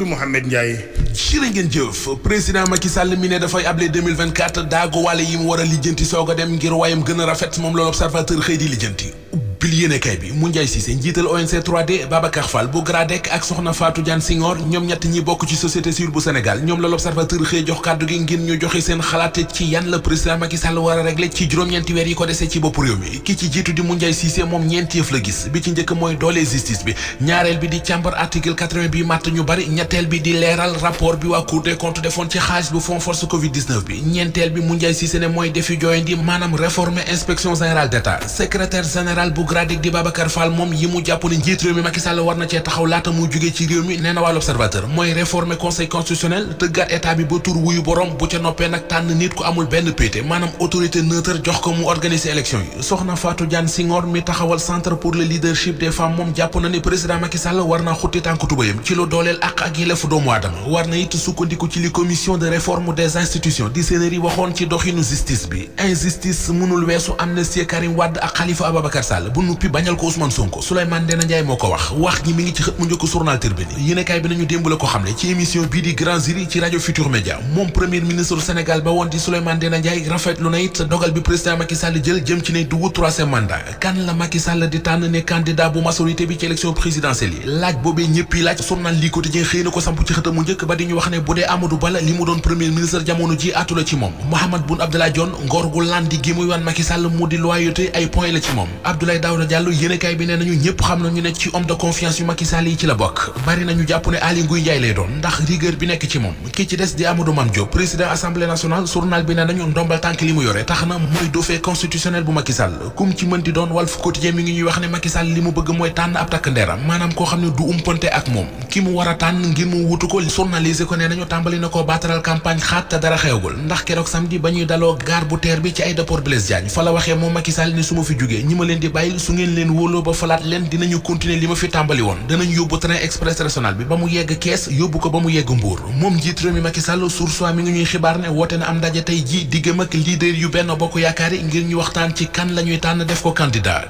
Mouhamed Ndiaye. jërë ngeen jëf président Macky Sall mi ne dafay able 2024 daago wàlle yi mu war a lijjanti soog a dem ngir wayam gën a rafet moom la l'Observateur xëy di lijjanti bil yéenekaay bi mu Ndiaye Cissé njiital ONC 3D Babacar Fall bu GRADEC ak soxna Fatou Diagne Senghor ñoom ñett ñi bokk ci société civile bu Sénégal ñoom la l'Observateur xëy jox kàddu gi ngir ñu joxe seen xalaat ci yan la président Macky Sall war a régler ci juróom-ñeenti weer yi ko desee ci bopp réew mi ki ci jiitu di mu Ndiaye Cissé moom ñeenti yëf la gis bi ci njëkk mooy doole justice bi ñaareel bi di càmbar article 80 bi màtt ñu bari ñetteel bi di leeral rapport bi waa Cour des comptes defoon ci xaalis bu fonds force Covid 19 bi ñeenteel bi mu Ndiaye Cissé ne mooy defi jooyandi maanaam réformer inspection générale d'État secrétaire général bu GRADEC di Babacar Fall moom yi mu jàpp ne njiit réew mi Macky Sall war na cee taxaw laata muy jógee ci réew mi nee na waa l'Observateur mooy réformer conseil constitutionnel tëggaat état bi ba tur wuyu borom bu ca noppee nag tànn nit ku amul benn péete maanaam autorité neutre jox ko mu organiser élection yi soxna Fatou Diagne Senghor mi taxawal centre pour le leadership des femmes moom jàpp na ne président Macky Sall war naa xutti tànk tubayam ci lu dooleel ak yelleefu doomu aadama war na it sukkandiku ci li commission de réforme des institutions di sénéri waxoon ci doxinu justice bi injustice mënul weesu amnistie Karim Wade ak Khalifa Ababacar Sall bu nuppi bañal ko Ousmane Sonko Souleymane Ndéné Ndiaye moo ko wax ji mi ngi ci xët mu njëkk journal Tribune yéenekaay bi nañu démb la ko xamle ci émission bii di Grand Jury ci rajo Futur Média moom premier ministre du Sénégal ba woon di Souleymane Ndéné Ndiaye rafetlu na it dogal bi président Macky Sall jël jëm ci ne dugg troisième mandat kan la Macky Sall di tànn ne candidat bu majorité bi ci élection présidentielle yi laaj boobee ñëpp yi laaj journal lii quotidien xëy na ko samp ci xëtam mu njëkk ba di ñu wax ne bu dee Amadou Ba la li mu doon premier ministre jamono ji atu la ci moom Mahammed Boun Abdallah Dionne ngor gu landi gi muy wan Macky Sall mu di loyauté ay point la ci moom Abdoulaye Daouda Diallo yéenekaay bi nee nañu ñëpp xam nañu ne ci homme de confiance yu Macky Sall yi ci la bokk bari nañu jàpp ne Aly Ngouille Ndiaye lay doon ndax rigueur bi nekk ci moom ki ci des di Amadou Mame Diop président assemblée nationale journal bi nee nañu ndombal tànk li mu yore tax na mooy dauphin constitutionnel bu Macky Sall kum ci mën di doon Walf Quotidien mi ngi ñuy wax ne Macky Sall li mu bëgg mooy tànn ab takk ndeeram maanaam koo xam ne du umpante ak moom ki mu war a tànn ngir mu wutu ko journalisé ko nee nañu tàmbali na ko baataral campagne xaat te dara xewgul ndax keroog samedi ba ñuy daloo gare bu teer bi ci aéroport Blaise Diagne fa la waxee moom Macky Sall ni su ma fi jógee ñi ma leen di bàyyil su ngeen leen wóoloo ba falaat leen dinañu continuer li ma fi tàmbali woon danañ yóbbu train express régional bi ba mu yegg Kees yóbbu ko ba mu yegg Mbour moom njiit réew mi Macky Sall Source A mi ngi ñuy xibaar ne woote na am ndaje tey ji diggam ak leader yu Benno Bokk Yaakaar yi ngir ñu waxtaan ci kan la ñuy tànn def ko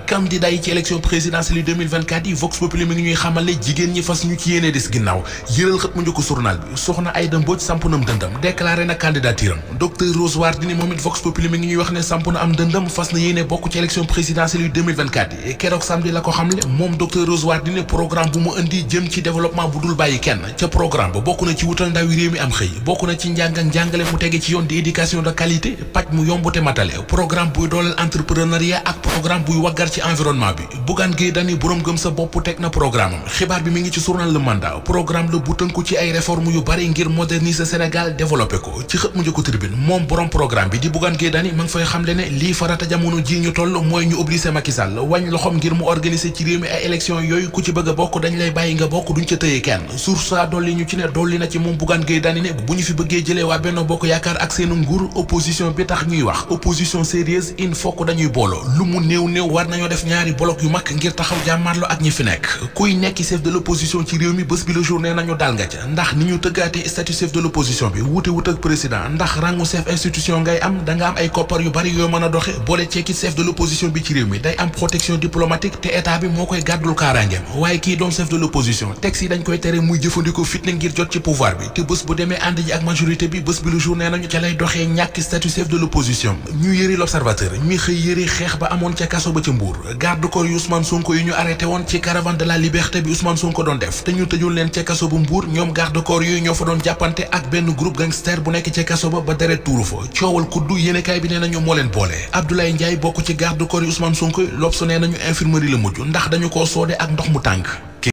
candidat yi ci élection présidentielle yu 2024 yi Vox Populi mi ngi ñuy xamal ne jigéen ñi fas ñu ci yéene des ginnaaw yëral xët mu njëkk journal bi soxna Aïda Mbodj samp na am dëndam déclaré na candidature am docteur Rose Wardini moom it Vox Populi mi ngi ñuy wax ne samp na am dëndam fas na yéene bokk ci élection présidentielle yu 2024 yi keroog samedi la ko xamle moom docteur Rose Wardini programme bu mu indi jëm ci développement bu dul bàyyi kenn ca programme ba bokk na ci wutal ndawi réew mi am xëy bokk na ci njàng ak njàngale mu tege ci yoon di éducation de qualité paj mu yomb te matale programme buy dooleel entrepreneuriat ak programme buy waggar ci environnement bi Bougane Gueye Dany boroom gëm sa bopp teg na programme am xibaar bi mi ngi ci journal Le Mandat programme la bu tënku ci ay réformes yu bari ngir moderniser Sénégal développé ko ci xët mu njëkk Tribune moom borom programme bi di Bougane Gueye Dany ma ngi fay xamle ne lii farata jamono ji ñu toll mooy ñu obligé Macky Sall wañ loxom ngir mu organiser ci réew mi ay élection yooyu ku ci bëgg a bokk dañ lay bàyyi nga bokk duñ ca tëye kenn Source A dolli ñu ci ne dolli na ci moom Bougane Gueye Dany ne bu ñu fi bëggee jëlee waa Benno Bokk Yaakaar ak seen nguur opposition bi tax ñuy wax opposition sérieuse il faut que dañuy booloo lu mu néew war nañoo def ñaari bloc yu mag ngir taxaw jàmmaarloo ak ñi fi nekk kuy nekk chef de l'opposition ci réew mi bés bi le jour nee nañu daal nga ca ndax ni ñu tëggaatee statut chef de l'opposition bi wute ak président ndax rangu chef institution ngay am da nga am ay koppar yu bari yoo mën a doxe boole ceekit chef de l'opposition bi ci réew mi day am protection diplomatique te état bi moo koy gàddul kaaraangeem waaye kii doon chef de l'opposition texte yi dañ koy tere muy jëfandikoo fitna ngir jot ci pouvoir bi te bés bu demee ànd ji ak majorité bi bés bi le jour nee nañu ca lay doxee ñàkk statut chef de l'opposition ñu yëri l'observateur mi xëy yëri xeex ba amoon ca kaso ba ca Mbour garde corps yu Ousmane Sonko yu ñu arrêté woon ci caravane de la liberté bi Ousmane Sonko doon def te ñu tëjoon leen ca kaso bu Mbour ñoom garde corps yooyu ñoo fa doon jàppante ak benn groupe gangster bu nekk ca kaso ba deret tuuru fa coowal kuddu yéenekaay bi nee nañu moo leen boole Abdoulaye Ndiaye bokk ci garde corps yu Ousmane Sonko L'Obs nee nañu infirmerie la mujj ndax dañu koo soode ak ndox mu tàng